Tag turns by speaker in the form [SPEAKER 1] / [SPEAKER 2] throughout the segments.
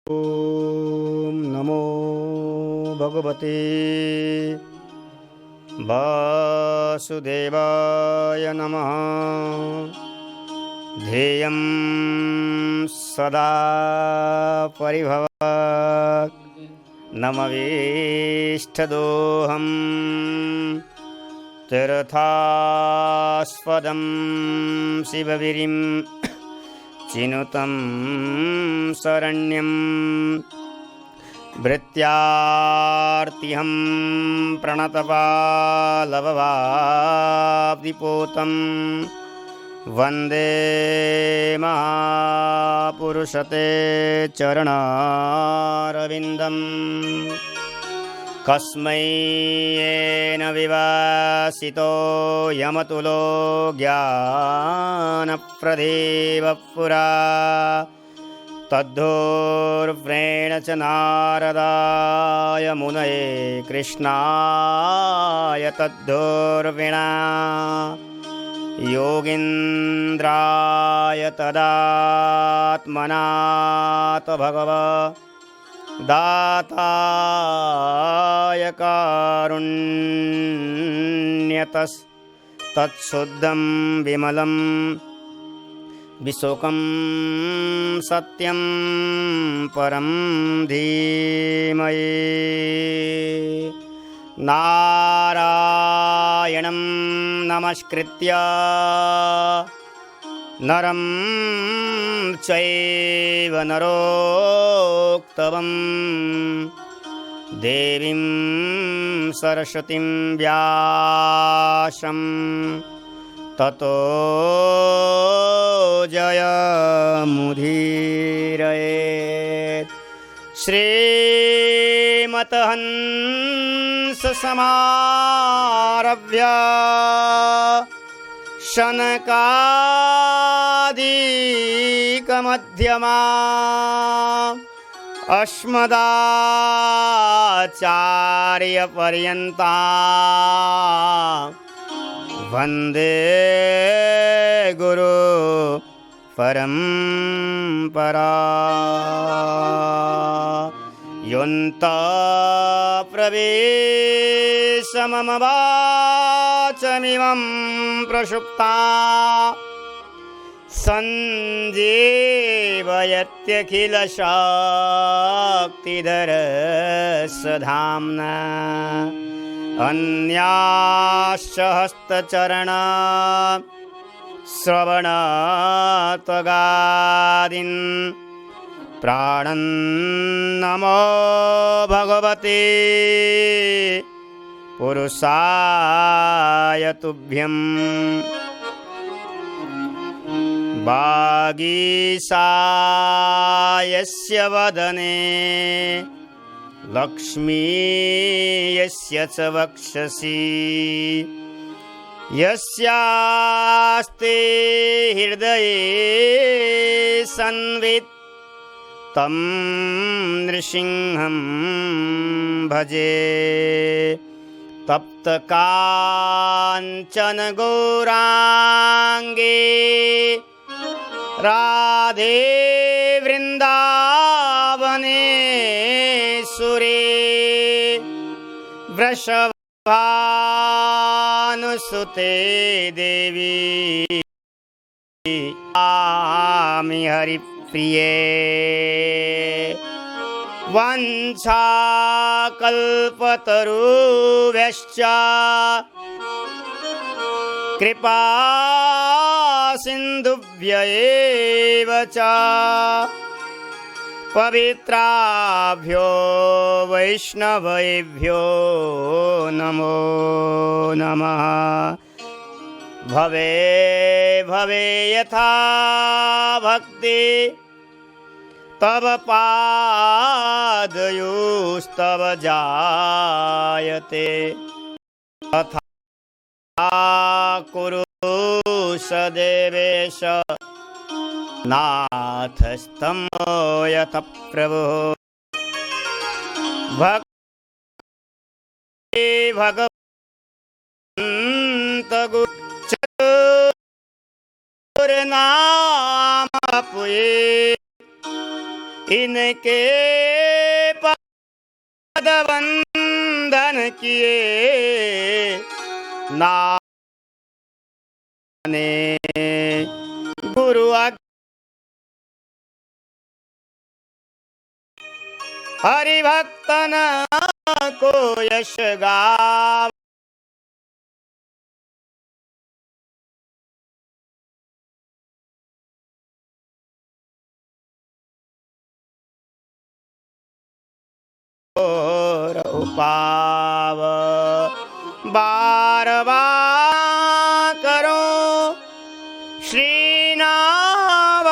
[SPEAKER 1] ओम नमो भगवते वासुदेवाय नमः। ध्येयं सदा परिभवत् नमवेष्टदोहम् तीर्थास्पदं शिवगिरिं चिनुतं शरण्यं भृत्यार्तिहं प्रणतपालभवाब्धिपोतं वन्दे महापुरुषते चरणारविन्दम्। कस्मै येन विवासितो यमतुलो ज्ञानप्रदीपः पुरा तद्धूर्व्रेण च नारदाय मुनये कृष्णाय तद्धूर्विणा योगीन्द्राय तदात्मनाथ भगवत् दाताय कारुण्यतस्तत्शुद्धं विमलं विशोकं सत्यं परं धीमहि। नारायणं नमस्कृत्य नरं चैव नरोक्तवं देवीं सरस्वतीं व्यासं ततो जयमुदीरयेत्। श्रीमतहंससमारभ्य शनकादिकमध्यमा अस्मदाचार्यपर्यन्ता वन्दे गुरु परम्परा। योऽन्तः प्रविश्य मम वाचमिमं प्रसुप्ता सञ्जीवयत्यखिलशक्तिधरस्वधाम्ना अन्याश्च हस्तचरण श्रवणत्वगादीन् प्राणन्नमो भगवते पुरुषाय तुभ्यम्। वागीशायस्य वदने लक्ष्मी यस्य च वक्षसि यस्यास्ते हृदये संवित् तं नृसिंहं भजे। तप्तकाञ्चन गौराङ्गे राधे वृन्दावनेश्वरी वृषभानुसुते देवी आमि हरिप्रिये। वंशाकल्पतरुभ्यश्च कृपा सिन्धुभ्यैव च पवित्राभ्यो वैष्णवेभ्यो नमो नमः। भवे भवे यथा भक्ति तव पादयोस्तव जायते तथा कुरु सदेवेश नाथस्तं यथ प्रभो। भक्ति भगवन्त गुरुचतुर्नाम पुये इनके पद वंदन किए नाने गुरु हरिभक्तन को यश गाव उपाव बार बार करो श्री नावावए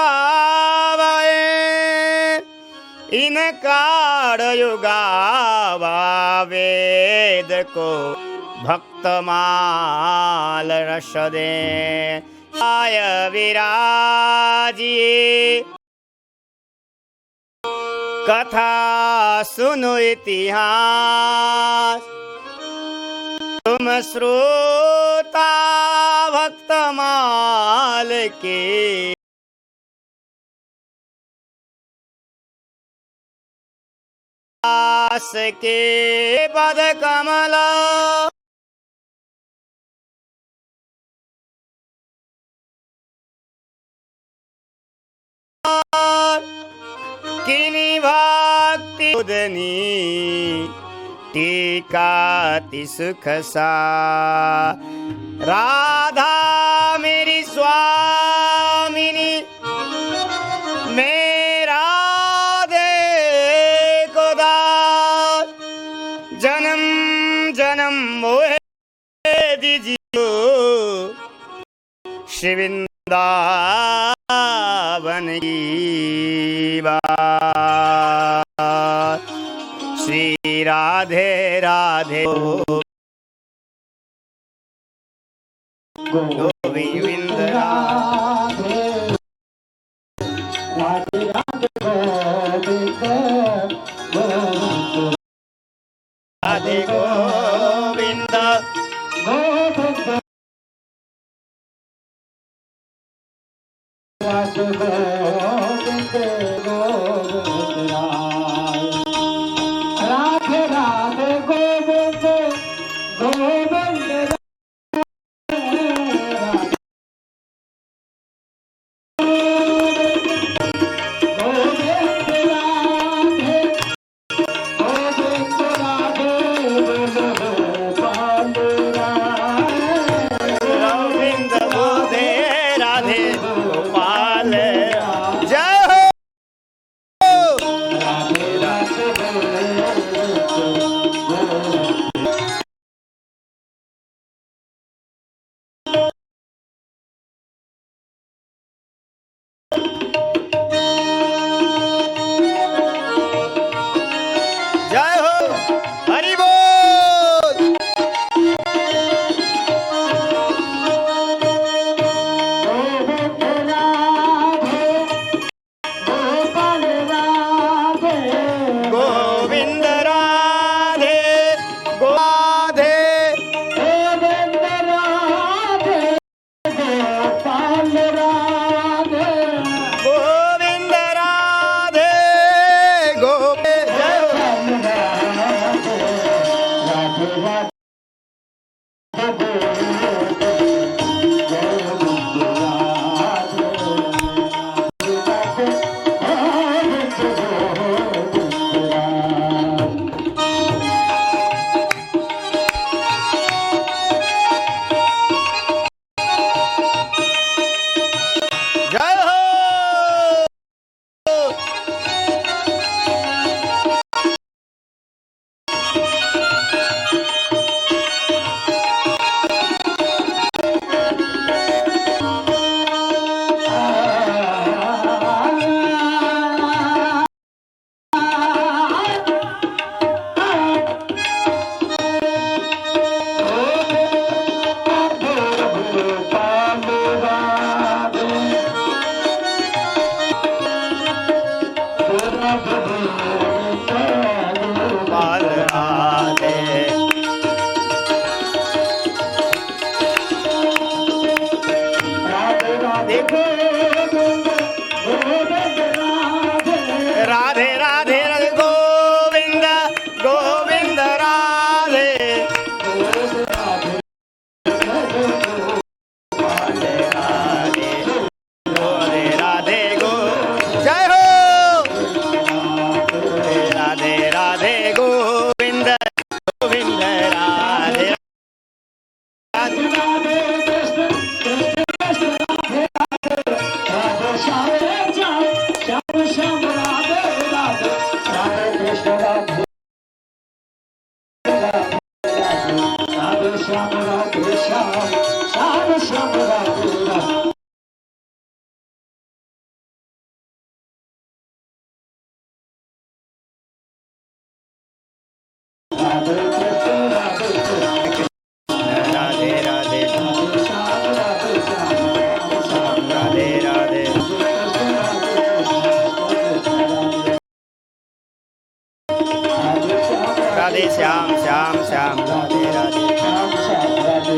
[SPEAKER 1] इन काड़ युगावा वेद को भक्तमाल रस दे आय विराजिए कथा सुनो इतिहास तुम श्रोता भक्तमाल के दास के पद कमल किनी भक्ति उदनी टीकाति सुख सा राधा मेरी स्वामिनी मेरा दे को दास जन्म जन्म मोहे दीजियो श्री वृंदावन की बात श्री राधे राधे गोविंद राधे राधे राधे राधे गोविंद गोविंद राधे गोविंद गोविंद राधे राधे गोविंद गोविंद श्याम श्याम श्याम राधे राधे श्याम श्याम राधे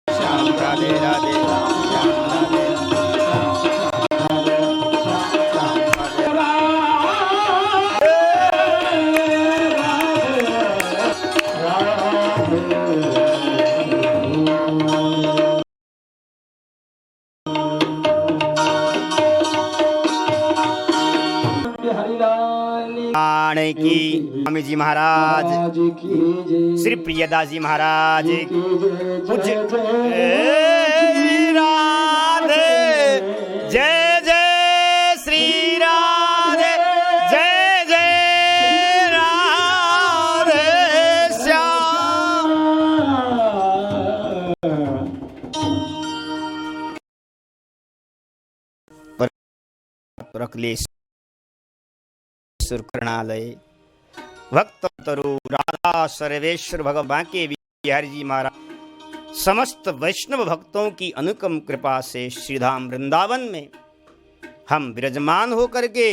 [SPEAKER 1] श्याम राधे राधे श्याम राधे की स्वामी जी महाराज श्री प्रियदास जी महाराज पूज्य राधे जय जय श्री राधे जय जय राधे श्याम प्रकलेश्वर करणालय भक्त तरु राधा सर्वेश्वर भगवान के बिहारी जी महाराज समस्त वैष्णव भक्तों की अनुकम कृपा से श्रीधाम वृंदावन में हम विराजमान होकर के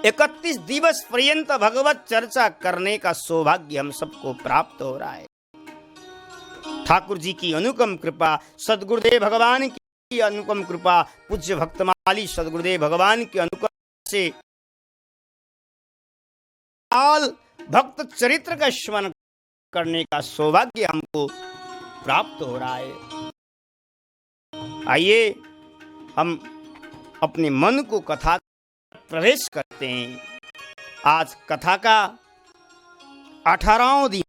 [SPEAKER 1] 31 दिवस पर्यंत भगवत चर्चा करने का सौभाग्य हम सबको प्राप्त हो रहा है। ठाकुर जी की अनुकम कृपा, सदगुरुदेव भगवान की अनुकम कृपा, पूज्य भक्तमाली सदगुरुदेव भगवान की अनुकम से भक्त चरित्र का स्मरण करने का सौभाग्य हमको प्राप्त हो रहा है। आइए हम अपने मन को कथा प्रवेश करते हैं। आज कथा का 18वां दिन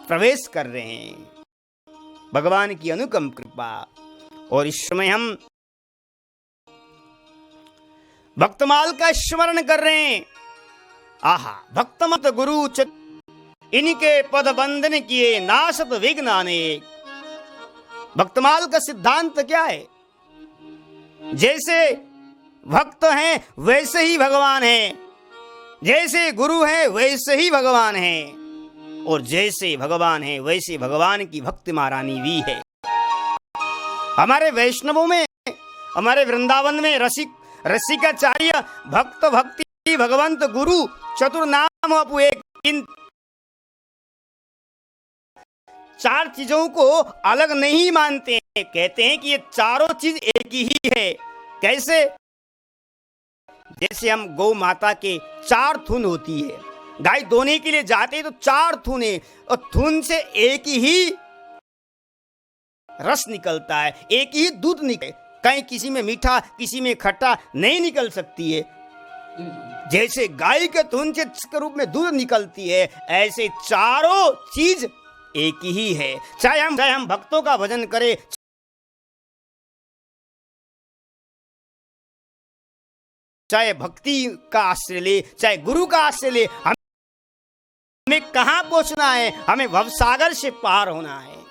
[SPEAKER 1] प्रवेश कर रहे हैं। भगवान की अनुकम कृपा और इस समय हम भक्तमाल का स्मरण कर रहे हैं। आहा भक्तमत गुरु इनके पद बंधन किए नासत विघ्न अनेक। भक्तमाल का सिद्धांत क्या है? जैसे भक्त हैं वैसे ही भगवान हैं, जैसे गुरु हैं वैसे ही भगवान हैं, और जैसे भगवान हैं वैसे भगवान की भक्ति महारानी भी है। हमारे वैष्णवों में, हमारे वृंदावन में रसिकाचार्य भक्त भक्ति भगवंत गुरु चतुर्नाम अपु एक, इन 4 चीजों को अलग नहीं मानते हैं। कहते हैं कि ये चारों चीज एक ही है। कैसे? जैसे हम गौ माता के 4 थून होती है, गाय दोने के लिए जाते हैं तो 4 थून है, और थून से एक ही रस निकलता है, एक ही दूध निकले। कहीं किसी में मीठा किसी में खट्टा नहीं निकल सकती है। जैसे गाय के थून के रूप में दूध निकलती है, ऐसे चारों चीज एक ही है। चाहे हम भक्तों का भजन करें, चाहे भक्ति का आश्रय ले, चाहे गुरु का आश्रय ले, हमें कहां पहुंचना है? हमें भवसागर से पार होना है।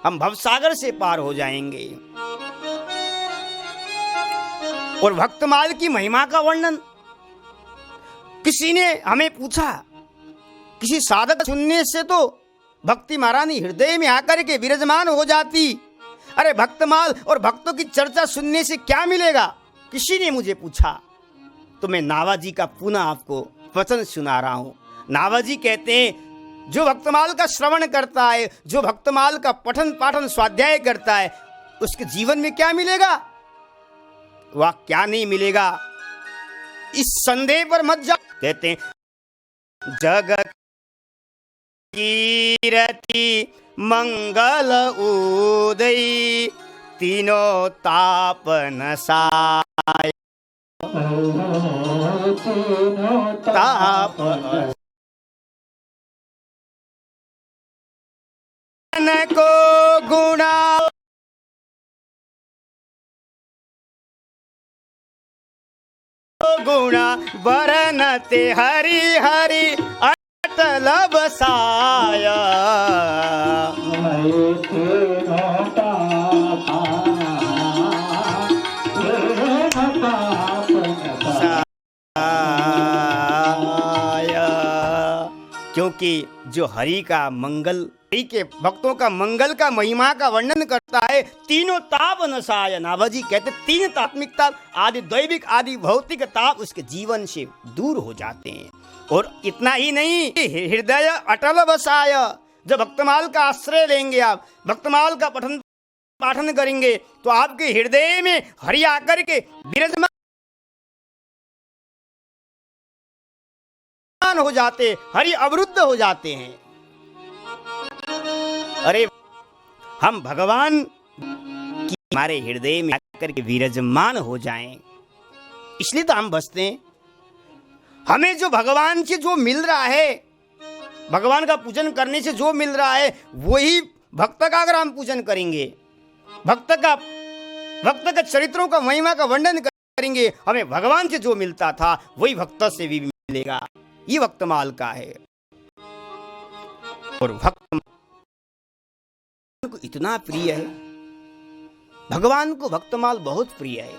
[SPEAKER 1] हम भवसागर से पार हो जाएंगे। और भक्तमाल की महिमा का वर्णन किसी ने हमें पूछा, किसी साधक सुनने से तो भक्ति महारानी हृदय में आकर के विराजमान हो जाती। अरे भक्तमाल और भक्तों की चर्चा सुनने से क्या मिलेगा? किसी ने मुझे पूछा, तो मैं नावाजी का पुनः आपको वचन सुना रहा हूं। नावाजी कहते हैं, जो भक्तमाल का श्रवण करता है, जो भक्तमाल का पठन पाठन स्वाध्याय करता है, उसके जीवन में क्या मिलेगा? वह क्या नहीं मिलेगा, इस संदेह पर मत जाओ। कहते हैं, जग कीरति मंगल उदय तीनों तापन साय ताप को गुणा गुणा वरनते हरि हरि अटल बसाया। क्योंकि जो हरि का मंगल के भक्तों का मंगल का महिमा का वर्णन करता है। तीनों ताप नसाय, नाभाजी कहते तीन तात्मिक ताप, आदि दैविक आदि भौतिक ताप उसके जीवन से दूर हो जाते हैं। और इतना ही नहीं, हृदय अटल बसाय, जब भक्तमाल का आश्रय लेंगे, आप भक्तमाल का पाठन करेंगे तो आपके हृदय में हरि आकर के विराजमान हो जाते, हरि अवरुद्ध हो जाते हैं। अरे हम भगवान की हमारे हृदय में आकर के विराजमान हो जाएं, इसलिए तो हम बसते हैं। हमें जो भगवान से जो मिल रहा है, भगवान का पूजन करने से जो मिल रहा है, वही भक्त का अगर हम पूजन करेंगे, भक्त का चरित्रों का महिमा का वर्णन करेंगे, हमें भगवान से जो मिलता था वही भक्त से भी मिलेगा। ये भक्तमाल का है। और भक्त को इतना प्रिय है, भगवान को भक्तमाल बहुत प्रिय है।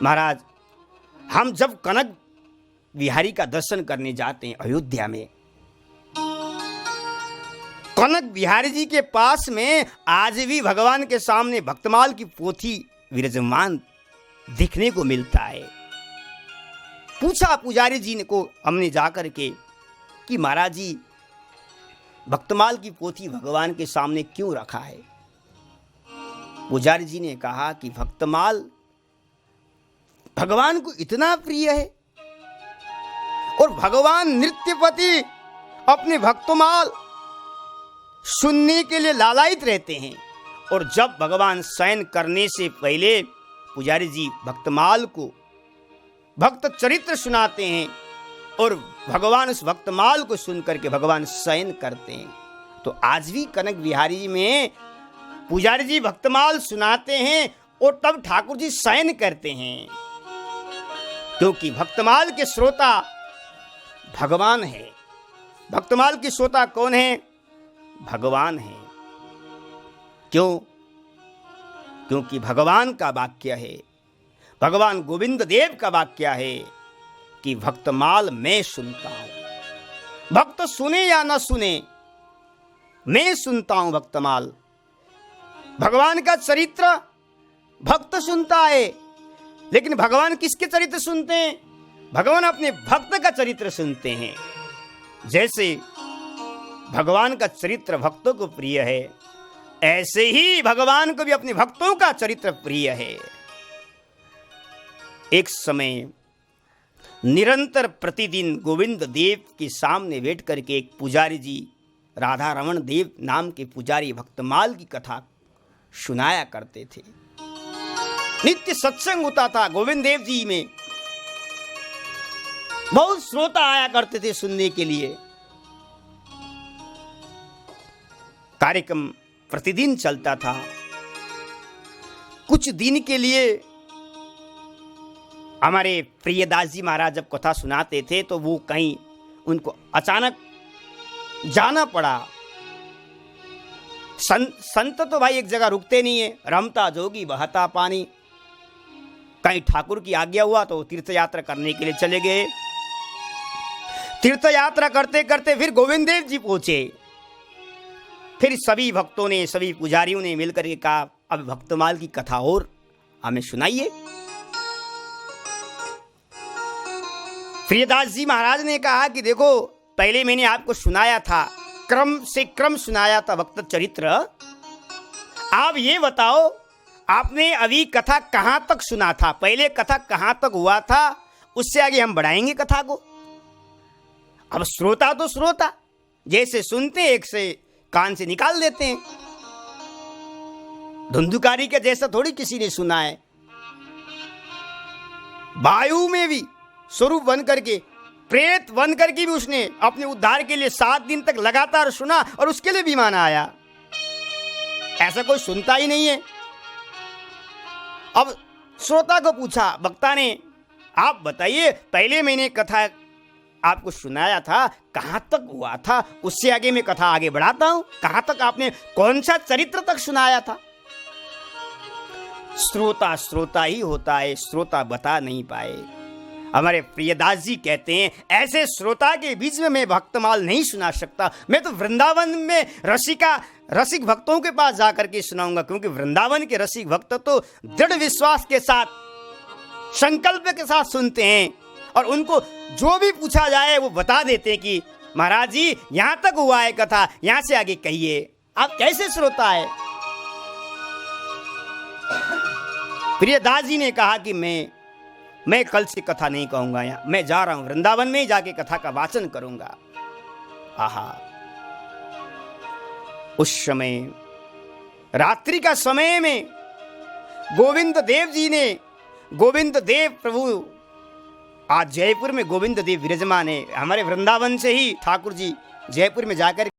[SPEAKER 1] महाराज, हम जब कनक बिहारी का दर्शन करने जाते हैं अयोध्या में, कनक बिहारी जी के पास में आज भी भगवान के सामने भक्तमाल की पोथी विराजमान दिखने को मिलता है। पूछा पुजारी जी ने को हमने जाकर के कि महाराज जी, भक्तमाल की पोथी भगवान के सामने क्यों रखा है? पुजारी जी ने कहा कि भक्तमाल भगवान को इतना प्रिय है और भगवान नृत्यपति अपने भक्तमाल सुनने के लिए लालायित रहते हैं। और जब भगवान शयन करने से पहले पुजारी जी भक्तमाल को भक्त चरित्र सुनाते हैं और भगवान उस भक्तमाल को सुनकर के भगवान शयन करते हैं। तो आज भी कनक बिहारी में पुजारी जी भक्तमाल सुनाते हैं और तब ठाकुर जी शयन करते हैं, क्योंकि भक्तमाल के श्रोता भगवान है। भक्तमाल की श्रोता कौन है? भगवान है। क्यों? क्योंकि भगवान का वाक्य है, भगवान गोविंद देव का वाक्य है कि भक्तमाल मैं सुनता हूं। भक्त सुने या न सुने, मैं सुनता हूं भक्तमाल। भगवान का चरित्र भक्त सुनता है, लेकिन भगवान किसके चरित्र सुनते हैं? भगवान अपने भक्त का चरित्र सुनते हैं। जैसे भगवान का चरित्र भक्तों को प्रिय है, ऐसे ही भगवान को भी अपने भक्तों का चरित्र प्रिय है। एक समय निरंतर प्रतिदिन गोविंद देव के सामने बैठ करके एक पुजारी जी, राधा रमण देव नाम के पुजारी, भक्तमाल की कथा सुनाया करते थे। नित्य सत्संग होता था गोविंद देव जी में, बहुत श्रोता आया करते थे सुनने के लिए। कार्यक्रम प्रतिदिन चलता था। कुछ दिन के लिए हमारे प्रियदास जी महाराज जब कथा सुनाते थे तो वो कहीं उनको अचानक जाना पड़ा। संत तो भाई एक जगह रुकते नहीं है, रमता जोगी बहता पानी। कहीं ठाकुर की आज्ञा हुआ तो तीर्थ यात्रा करने के लिए चले गए। तीर्थ यात्रा करते करते फिर गोविंद देव जी पहुंचे। फिर सभी भक्तों ने, सभी पुजारियों ने मिलकर के कहा, अब भक्तमाल की कथा और हमें सुनाइए। प्रियदास जी महाराज ने कहा कि देखो, पहले मैंने आपको सुनाया था, क्रम से क्रम सुनाया था भक्त चरित्र। आप ये बताओ, आपने अभी कथा कहां तक सुना था? पहले कथा कहां तक हुआ था, उससे आगे हम बढ़ाएंगे कथा को। अब श्रोता तो श्रोता जैसे सुनते एक से कान से निकाल देते हैं। धुंधुकारी के जैसा थोड़ी किसी ने सुना है। वायु में भी स्वरूप बन करके, प्रेत बन करके भी उसने अपने उद्धार के लिए 7 दिन तक लगातार सुना और उसके लिए भी माना आया। ऐसा कोई सुनता ही नहीं है। अब श्रोता को पूछा, वक्ता ने, आप बताइए, पहले मैंने कथा आपको सुनाया था, कहां तक हुआ था? उससे आगे मैं कथा आगे बढ़ाता हूं। कहां तक आपने, कौन सा चरित्र तक सुनाया था? श्रोता श्रोता ही होता है, श्रोता बता नहीं पाए। हमारे प्रियदास जी कहते हैं, ऐसे श्रोता के बीच में मैं भक्तमाल नहीं सुना सकता। मैं तो वृंदावन में रसिक भक्तों के पास जाकर के सुनाऊंगा, क्योंकि वृंदावन के रसिक भक्त तो दृढ़ विश्वास के साथ, संकल्प के साथ सुनते हैं, और उनको जो भी पूछा जाए वो बता देते हैं कि महाराज जी यहां तक हुआ है कथा, यहां से आगे कहिए। आप कैसे श्रोता है? प्रियदास जी ने कहा कि मैं कल से कथा नहीं कहूंगा, यहाँ मैं जा रहा हूं, वृंदावन में ही जाके कथा का वाचन करूंगा। आहा, उस समय रात्रि का समय में गोविंद देव प्रभु, आज जयपुर में गोविंद देव विराजमान है। हमारे वृंदावन से ही ठाकुर जी जयपुर में जाकर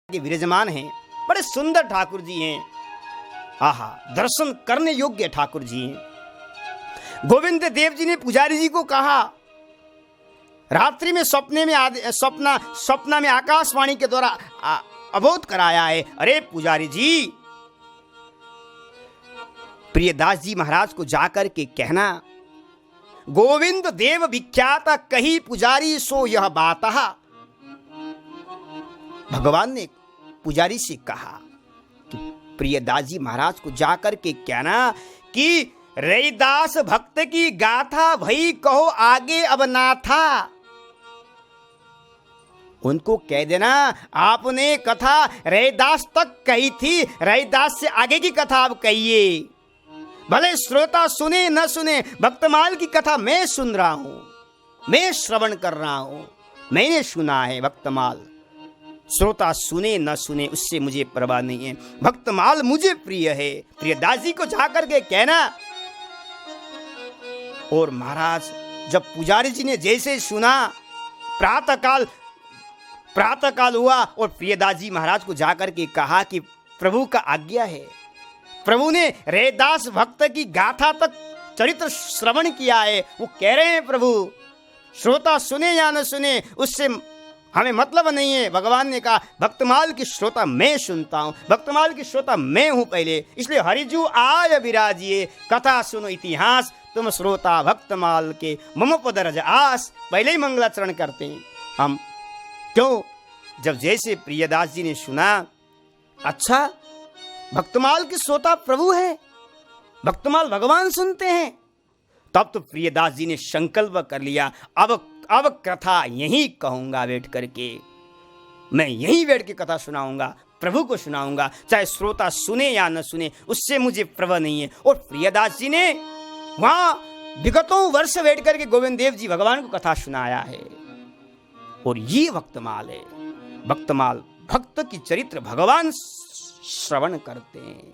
[SPEAKER 1] के विराजमान हैं। बड़े सुंदर ठाकुर जी हैं। आहा, दर्शन करने योग्य ठाकुर जी हैं। गोविंद देव जी ने पुजारी जी को कहा, रात्रि में सपना में आकाशवाणी के द्वारा अवोध कराया है। अरे पुजारी जी, प्रियदास जी महाराज को जाकर के कहना, गोविंद देव विख्यात कही पुजारी सो यह बात। भगवान ने पुजारी से कहा कि प्रियदास जी महाराज को जाकर के कहना कि रैदास भक्त की गाथा भई कहो आगे अब ना था। उनको कह देना, आपने कथा रैदास तक कही थी, रैदास से आगे की कथा अब कहिए। भले श्रोता सुने न सुने, भक्तमाल की कथा मैं सुन रहा हूं, मैं श्रवण कर रहा हूं, मैंने सुना है भक्तमाल। श्रोता सुने न सुने उससे मुझे परवाह नहीं है, भक्तमाल मुझे प्रिय है। प्रियदास जी को जाकर के कहना। और महाराज जब पुजारी जी ने जैसे सुना, प्रातःकाल हुआ और प्रियदास जी महाराज को जाकर के कहा कि प्रभु का आज्ञा है। प्रभु ने रैदास भक्त की गाथा तक चरित्र श्रवण किया है। वो कह रहे हैं, प्रभु श्रोता सुने या न सुने उससे हमें मतलब नहीं है। भगवान ने कहा, भक्तमाल की श्रोता मैं सुनता हूं, भक्तमाल की श्रोता मैं हूं पहले, इसलिए हरिजू आय विराजिए, कथा सुनो इतिहास, तुम श्रोता भक्तमाल के मम पद रज आस। पहले ही मंगलाचरण करते हैं हम। क्यों? जब जैसे प्रियदास जी ने सुना, अच्छा भक्तमाल की श्रोता प्रभु है, भक्तमाल भगवान सुनते हैं, तब तो प्रियदास जी ने संकल्प कर लिया, अब कथा यहीं कहूंगा बैठ करके, मैं यहीं बैठ के कथा सुनाऊंगा, प्रभु को सुनाऊंगा, चाहे श्रोता सुने या न सुने उससे मुझे परवाह नहीं है। और प्रियदास जी ने वहां विगतों वर्ष बैठ करके गोविंद देव जी भगवान को कथा सुनाया है। और ये भक्तमाल है। भक्तमाल भक्त की चरित्र भगवान श्रवण करते हैं।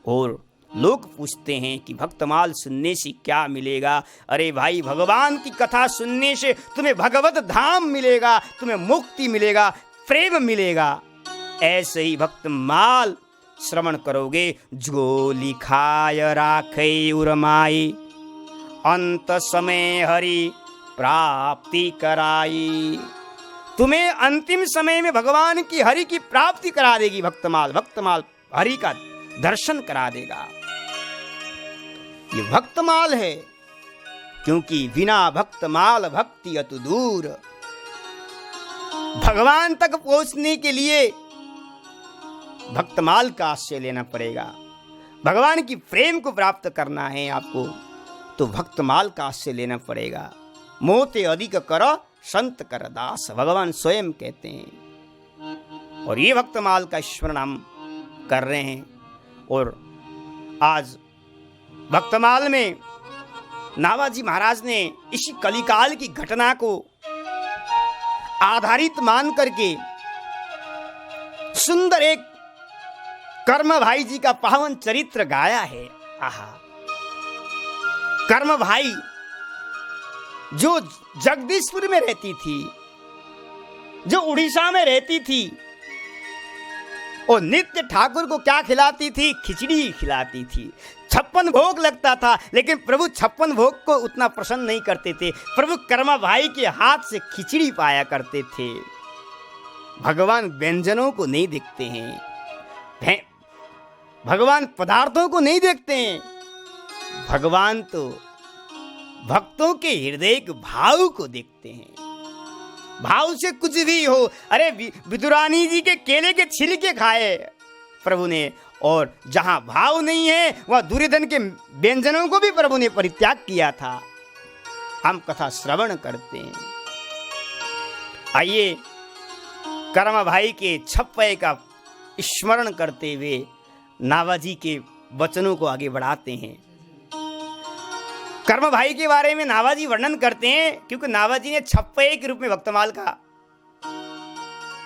[SPEAKER 1] और लोग पूछते हैं कि भक्तमाल सुनने से क्या मिलेगा? अरे भाई, भगवान की कथा सुनने से तुम्हें भगवत धाम मिलेगा, तुम्हें मुक्ति मिलेगा, प्रेम मिलेगा। ऐसे ही भक्तमाल श्रवण करोगे, जो लिखाय राखे उरमाई, अंत समय हरि प्राप्ति कराई। तुम्हें अंतिम समय में भगवान की हरि की प्राप्ति करा देगी। भक्तमाल हरि का दर्शन करा देगा। ये भक्तमाल है, क्योंकि बिना भक्तमाल भक्ति अतु दूर। भगवान तक पहुंचने के लिए भक्तमाल का आश्रय लेना पड़ेगा। भगवान की प्रेम को प्राप्त करना है आपको, तो भक्तमाल का आश्रय लेना पड़ेगा। मोते अधिक करो संत कर दास, भगवान स्वयं कहते हैं। और ये भक्तमाल का स्मरण हम कर रहे हैं। और आज भक्तमाल में नावाजी महाराज ने इसी कलिकाल की घटना को आधारित मान करके सुंदर एक कर्म भाई जी का पावन चरित्र गाया है। आहा, कर्म भाई जो जगदीशपुर में रहती थी, जो उड़ीसा में रहती थी, और नित्य ठाकुर को क्या खिलाती थी? खिचड़ी खिलाती थी। 56 भोग लगता था, लेकिन प्रभु 56 भोग को उतना प्रसन्न नहीं करते थे। प्रभु कर्मा भाई के हाथ से खिचड़ी पाया करते थे। भगवान व्यंजनों को नहीं देखते हैं, भगवान पदार्थों को नहीं देखते हैं। भगवान तो भक्तों के हृदय के भाव को देखते हैं। भाव से कुछ भी हो, अरे विदुरानी जी के केले के छिलके खाए प्रभु ने, और जहां भाव नहीं है वह दुर्योधन के व्यंजनों को भी प्रभु ने परित्याग किया था। हम कथा श्रवण करते हैं। आइए कर्म भाई के छप्पे का स्मरण करते हुए नाभाजी के वचनों को आगे बढ़ाते हैं। कर्म भाई के बारे में नाभाजी वर्णन करते हैं, क्योंकि नाभाजी ने छप्पे के रूप में भक्तमाल का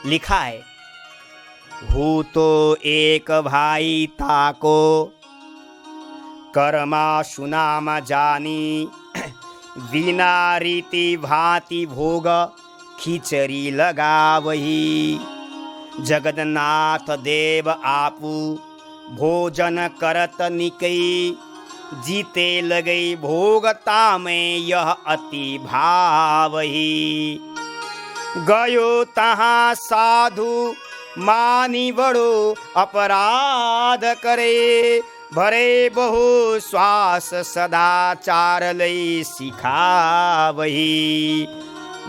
[SPEAKER 1] लिखा है। हो तो एक भाई ताको कर्मा सुनाम जानी, बिना रीति भांति भोग खिचड़ी लगावही। जगन्नाथ देव आपू भोजन करत निकई, जीते लगई भोगता में यह अति भावही। गयो तहाँ साधु मानी बड़ो अपराध करे, भरे बहु श्वास सदाचार लई सिखावही।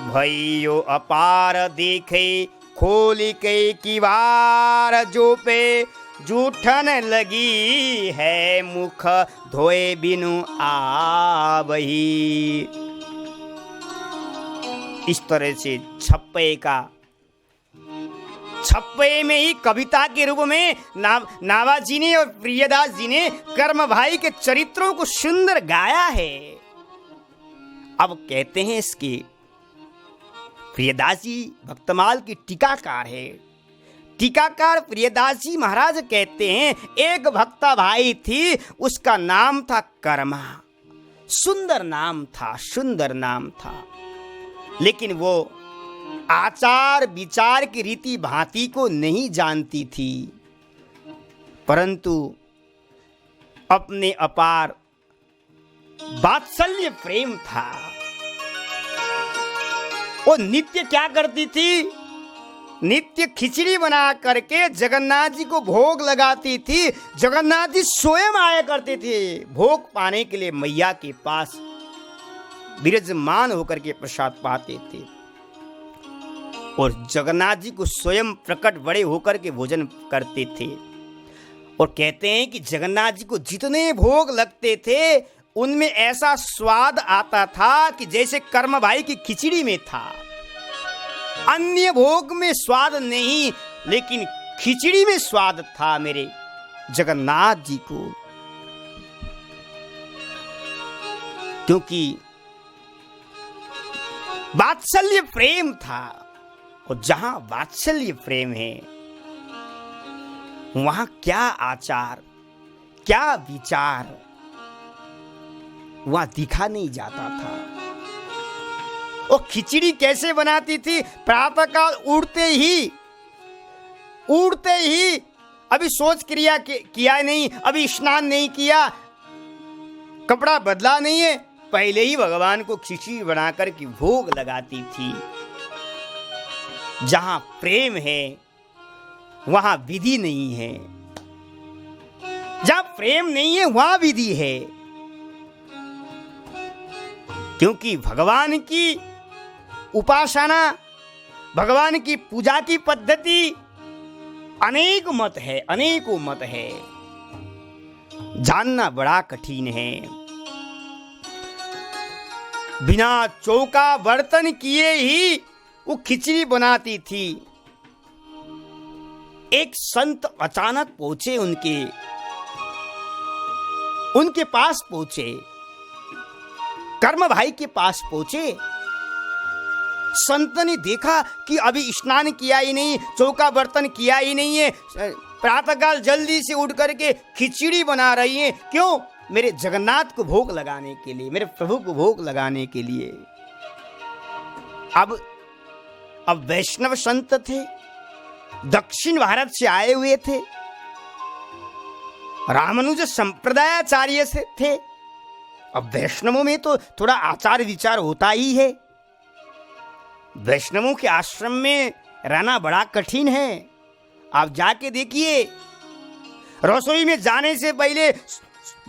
[SPEAKER 1] भइयो अपार देखे खोली के किवार, जो पे जूठन लगी है मुख धोए बिनु आवही। इस तरह से छप्पे में ही कविता के रूप में नाभाजी ने और प्रियदास जी ने कर्म भाई के चरित्रों को सुंदर गाया है। अब कहते हैं इसके प्रियदास जी भक्तमाल की टीकाकार है। टीकाकार प्रियदास जी महाराज कहते हैं, एक भक्ता भाई थी, उसका नाम था कर्मा। सुंदर नाम था, लेकिन वो आचार विचार की रीति भांति को नहीं जानती थी, परंतु अपने अपार वात्सल्य प्रेम था। वो नित्य क्या करती थी? नित्य खिचड़ी बना करके जगन्नाथ जी को भोग लगाती थी। जगन्नाथ जी स्वयं आया करते थे भोग पाने के लिए, मैया के पास विराजमान होकर के प्रसाद पाते थे, और जगन्नाथ जी को स्वयं प्रकट बड़े होकर के भोजन करते थे। और कहते हैं कि जगन्नाथ जी को जितने भोग लगते थे उनमें ऐसा स्वाद आता था कि जैसे कर्म भाई की खिचड़ी में था। अन्य भोग में स्वाद नहीं, लेकिन खिचड़ी में स्वाद था मेरे जगन्नाथ जी को, क्योंकि वात्सल्य प्रेम था। और जहां वात्सल्य प्रेम है वहां क्या आचार, क्या विचार वहां दिखा नहीं जाता था। वो खिचड़ी कैसे बनाती थी? प्रातःकाल उड़ते ही अभी सोच क्रिया किया नहीं, अभी स्नान नहीं किया, कपड़ा बदला नहीं है, पहले ही भगवान को खिचड़ी बनाकर के भोग लगाती थी। जहां प्रेम है वहां विधि नहीं है, जहां प्रेम नहीं है वहां विधि है, क्योंकि भगवान की उपासना, भगवान की पूजा की पद्धति अनेकों मत है, जानना बड़ा कठिन है। बिना चौका बर्तन किए ही वो खिचड़ी बनाती थी। एक संत अचानक पहुंचे, उनके पास पहुंचे, कर्म भाई के पास पहुंचे। संत ने देखा कि अभी स्नान किया ही नहीं, चौका बर्तन किया ही नहीं है, प्रातःकाल जल्दी से उठ करके खिचड़ी बना रही है। क्यों? मेरे जगन्नाथ को भोग लगाने के लिए, मेरे प्रभु को भोग लगाने के लिए। अब वैष्णव संत थे, दक्षिण भारत से आए हुए थे, रामानुज संप्रदायाचार्य से थे। अब वैष्णवों में तो थोड़ा आचार विचार होता ही है। वैष्णवों के आश्रम में रहना बड़ा कठिन है। आप जाके देखिए, रसोई में जाने से पहले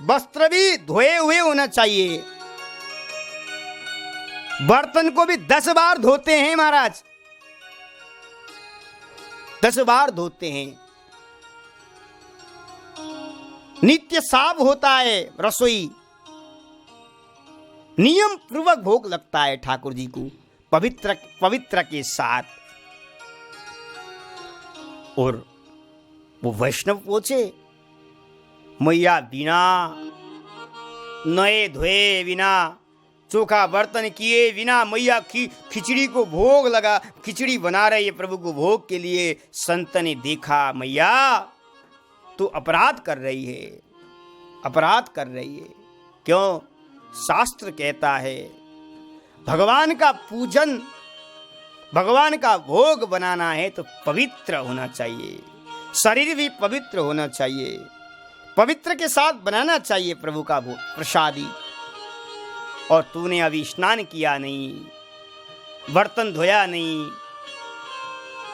[SPEAKER 1] वस्त्र भी धोए हुए होना चाहिए। बर्तन को भी 10 बार धोते हैं महाराज, 10 बार धोते हैं। नित्य साफ होता है रसोई, नियम पूर्वक भोग लगता है ठाकुर जी को पवित्र के साथ। और वो वैष्णव पूछे, मैया बिना नए धोए, बिना चोखा बर्तन किए, बिना मैया खिचड़ी को भोग लगा, खिचड़ी बना रही है प्रभु को भोग के लिए। संत ने देखा, मैया तू अपराध कर रही है, अपराध कर रही है। क्यों? शास्त्र कहता है भगवान का पूजन, भगवान का भोग बनाना है तो पवित्र होना चाहिए, शरीर भी पवित्र होना चाहिए, पवित्र के साथ बनाना चाहिए प्रभु का भोग प्रसादी। और तूने अभी स्नान किया नहीं, बर्तन धोया नहीं,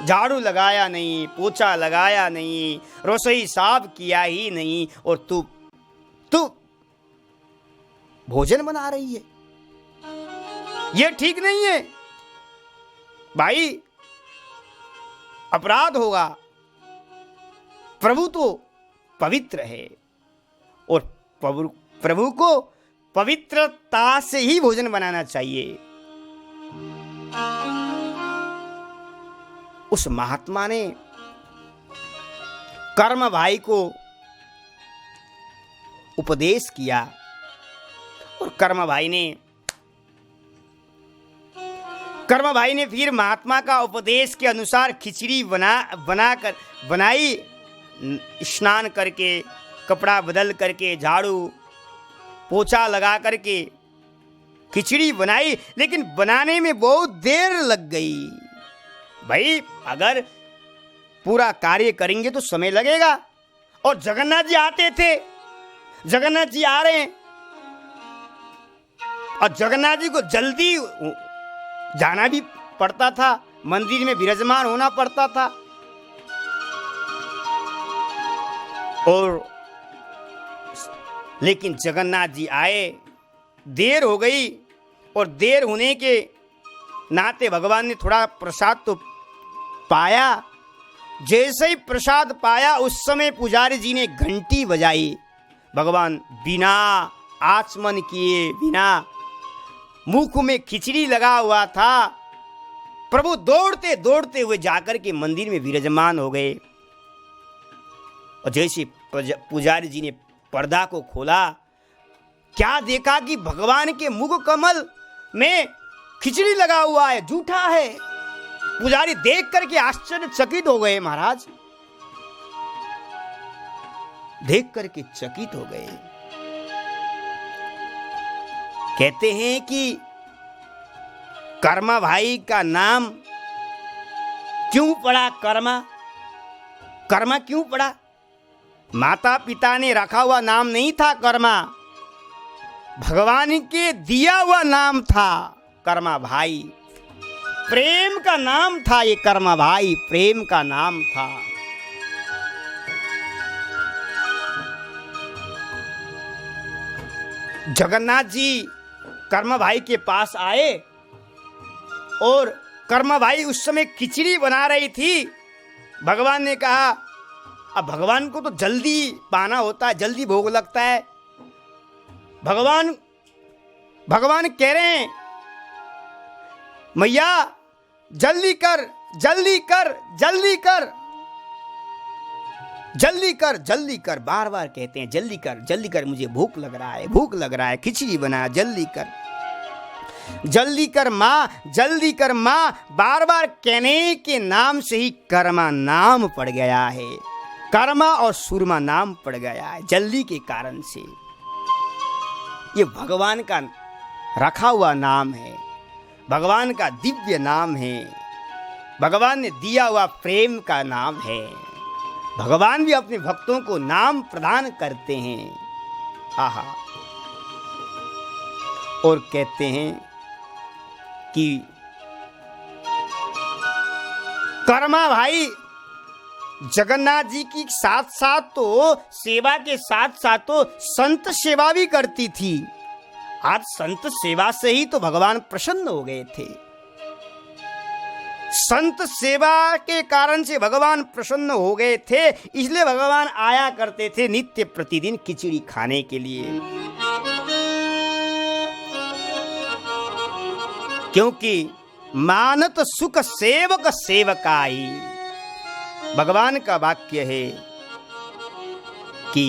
[SPEAKER 1] झाड़ू लगाया नहीं, पोछा लगाया नहीं, रसोई साफ किया ही नहीं, और तू भोजन बना रही है, ये ठीक नहीं है भाई, अपराध होगा। प्रभु तो पवित्र है और प्रभु को पवित्रता से ही भोजन बनाना चाहिए। उस महात्मा ने कर्म भाई को उपदेश किया और कर्म भाई ने फिर महात्मा का उपदेश के अनुसार खिचड़ी बनाई, स्नान करके, कपड़ा बदल करके, झाड़ू पोछा लगा करके खिचड़ी बनाई। लेकिन बनाने में बहुत देर लग गई। भाई अगर पूरा कार्य करेंगे तो समय लगेगा। और जगन्नाथ जी आते थे, जगन्नाथ जी आ रहे हैं और जगन्नाथ जी को जल्दी जाना भी पड़ता था, मंदिर में विराजमान होना पड़ता था। और लेकिन जगन्नाथ जी आए, देर हो गई, और देर होने के नाते भगवान ने थोड़ा प्रसाद तो पाया। जैसे ही प्रसाद पाया उस समय पुजारी जी ने घंटी बजाई। भगवान बिना आचमन किए, बिना मुख में खिचड़ी लगा हुआ था, प्रभु दौड़ते दौड़ते हुए जाकर के मंदिर में विराजमान हो गए। और जैसे पुजारी जी ने पर्दा को खोला, क्या देखा कि भगवान के मुख कमल में खिचड़ी लगा हुआ है, झूठा है। पुजारी देख करके आश्चर्यचकित हो गए महाराज, देख करके चकित हो गए। कहते हैं कि कर्मा भाई का नाम क्यों पड़ा? कर्मा क्यों पड़ा? माता पिता ने रखा हुआ नाम नहीं था कर्मा, भगवान के दिया हुआ नाम था कर्मा भाई। प्रेम का नाम था ये कर्मा भाई, प्रेम का नाम था। जगन्नाथ जी कर्मा भाई के पास आए और कर्मा भाई उस समय खिचड़ी बना रही थी। भगवान ने कहा, अब भगवान को तो जल्दी पाना होता है, जल्दी भोग लगता है। भगवान कह रहे हैं, मैया जल्दी कर, जल्दी कर, जल्दी कर, जल्दी कर, जल्दी कर, बार बार कहते हैं जल्दी कर, जल्दी कर, मुझे भूख लग रहा है, भूख लग रहा है, खिचड़ी बना, जल्दी कर, जल्दी कर माँ, जल्दी कर माँ। बार बार कहने के नाम से ही कर्मा नाम पड़ गया है, कर्मा और सूरमा नाम पड़ गया है जल्दी के कारण से। ये भगवान का रखा हुआ नाम है, भगवान का दिव्य नाम है, भगवान ने दिया हुआ प्रेम का नाम है। भगवान भी अपने भक्तों को नाम प्रदान करते हैं। आहा। और कहते हैं कि कर्मा भाई जगन्नाथ जी की साथ साथ तो सेवा के साथ साथ तो संत सेवा भी करती थी। आज संत सेवा से ही तो भगवान प्रसन्न हो गए थे। संत सेवा के कारण से भगवान प्रसन्न हो गए थे, इसलिए भगवान आया करते थे नित्य प्रतिदिन खिचड़ी खाने के लिए। क्योंकि मानत सुख सेवक सेवकाई, भगवान का वाक्य है कि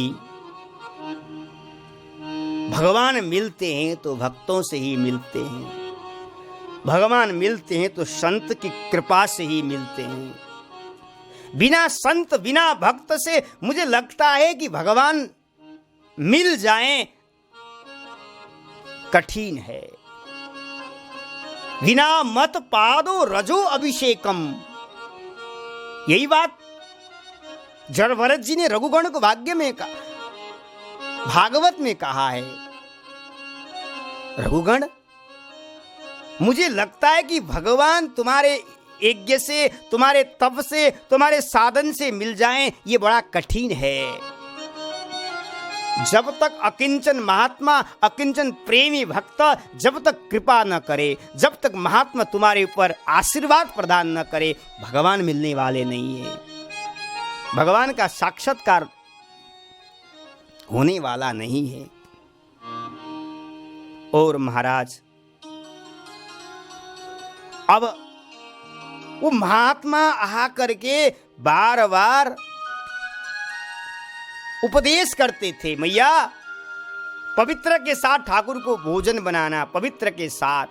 [SPEAKER 1] भगवान मिलते हैं तो भक्तों से ही मिलते हैं, भगवान मिलते हैं तो संत की कृपा से ही मिलते हैं। बिना संत बिना भक्त से मुझे लगता है कि भगवान मिल जाएं कठिन है। बिना मत पादो रजो अभिषेकम, यही बात जड़ भरत जी ने रघुगण को भाग्य में कहा, भागवत में कहा है। रघुगण, मुझे लगता है कि भगवान तुम्हारे यज्ञ से, तुम्हारे तप से, तुम्हारे साधन से मिल जाएं, ये बड़ा कठिन है। जब तक अकिंचन महात्मा, अकिंचन प्रेमी भक्त जब तक कृपा न करे, जब तक महात्मा तुम्हारे ऊपर आशीर्वाद प्रदान न करे, भगवान मिलने वाले नहीं है, भगवान का साक्षात्कार होने वाला नहीं है। और महाराज, अब वो महात्मा आ करके बार बार उपदेश करते थे, मैया पवित्र के साथ ठाकुर को भोजन बनाना, पवित्र के साथ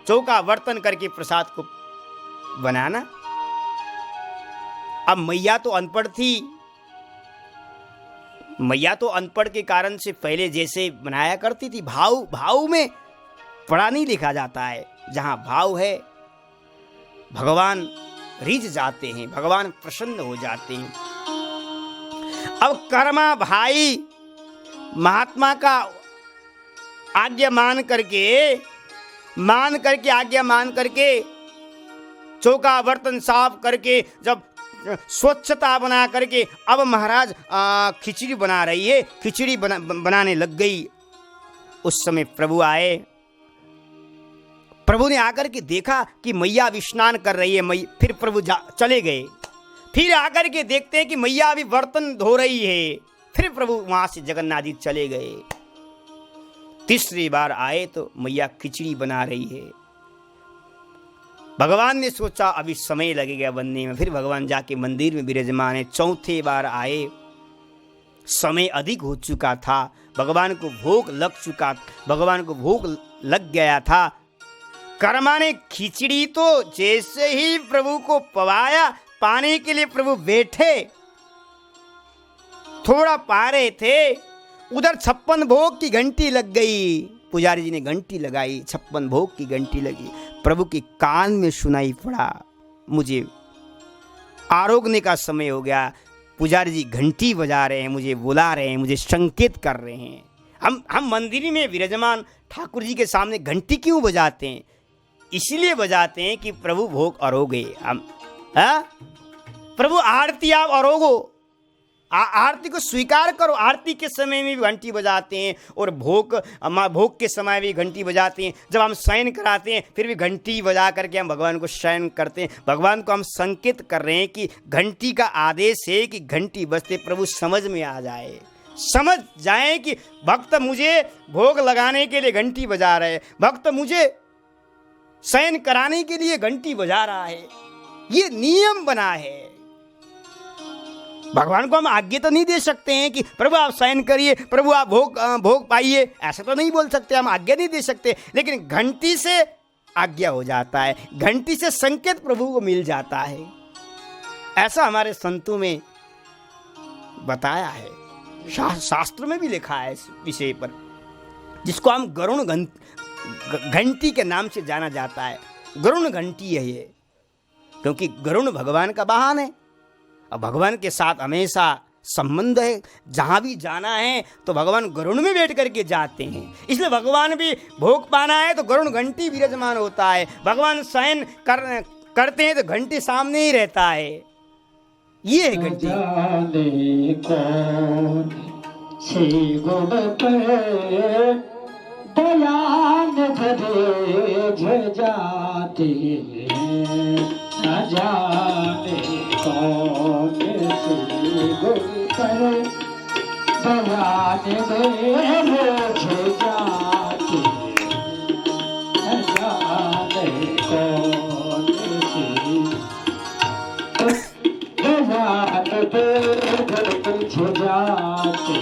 [SPEAKER 1] चौका बर्तन करके प्रसाद को बनाना। अब मैया तो अनपढ़ थी, मैया तो अनपढ़ के कारण से पहले जैसे बनाया करती थी, भाव में पढ़ा नहीं लिखा जाता है। जहां भाव है भगवान रिझ जाते हैं, भगवान प्रसन्न हो जाते हैं। अब कर्मा भाई महात्मा का आज्ञा मान करके आज्ञा मान करके चौका बर्तन साफ करके जब स्वच्छता बना करके अब महाराज खिचड़ी बना रही है, खिचड़ी बनाने लग गई। उस समय प्रभु आए, प्रभु ने आकर के देखा कि मैया अभी स्नान कर रही है, फिर प्रभु चले गए। फिर आकर के देखते हैं कि मैया अभी बर्तन धो रही है, फिर प्रभु वहां से जगन्नाथ जी चले गए। तीसरी बार आए तो मैया खिचड़ी बना रही है। भगवान ने सोचा अभी समय लगेगा बनने में, फिर भगवान जाके मंदिर में विराजमान है। चौथे बार आए, समय अधिक हो चुका था, भगवान को भूख लग गया था। कर्मा ने खिचड़ी तो जैसे ही प्रभु को पवाया, पाने के लिए प्रभु बैठे, थोड़ा पा रहे थे, उधर 56 भोग की घंटी लग गई। पुजारी जी ने घंटी लगाई, 56 भोग की घंटी लगी। प्रभु के कान में सुनाई पड़ा, मुझे आरोगने का समय हो गया। पुजारी जी घंटी बजा रहे हैं, मुझे बुला रहे हैं, मुझे संकेत कर रहे हैं। हम मंदिर में विराजमान ठाकुर जी के सामने घंटी क्यों बजाते हैं? इसलिए बजाते हैं कि प्रभु भोग अरोगे। हम प्रभु आरती आप अरोगो, आरती को स्वीकार करो। आरती के समय में भी घंटी बजाते हैं और भोग के समय भी घंटी बजाते हैं। जब हम शयन कराते हैं फिर भी घंटी बजा करके हम भगवान को शयन करते हैं। भगवान को हम संकेत कर रहे हैं कि घंटी का आदेश है कि घंटी बजते प्रभु समझ में आ जाए, समझ जाए कि भक्त मुझे भोग लगाने के लिए घंटी बजा रहे हैं, भक्त मुझे शयन कराने के लिए घंटी बजा रहा है। ये नियम बना है। भगवान को हम आज्ञा तो नहीं दे सकते हैं कि प्रभु आप शयन करिए, प्रभु आप भोग पाइए, ऐसा तो नहीं बोल सकते, हम आज्ञा नहीं दे सकते। लेकिन घंटी से आज्ञा हो जाता है, घंटी से संकेत प्रभु को मिल जाता है। ऐसा हमारे संतों में बताया है, शास्त्र में भी लिखा है इस विषय पर, जिसको हम गरुण घंटी के नाम से जाना जाता है। गरुण घंटी है ये, क्योंकि गरुण भगवान का वाहन है और भगवान के साथ हमेशा संबंध है। जहाँ भी जाना है तो भगवान गरुण में बैठ करके जाते हैं। इसलिए भगवान भी भोग पाना है तो गरुण घंटी विराजमान होता है। भगवान शयन करते हैं तो घंटी सामने ही रहता है। ये है घंटी।
[SPEAKER 2] दयान धरे जाते न जाने कौन से गुण पर दयान धरे जाते न जाने कौन से दयान धरे जाते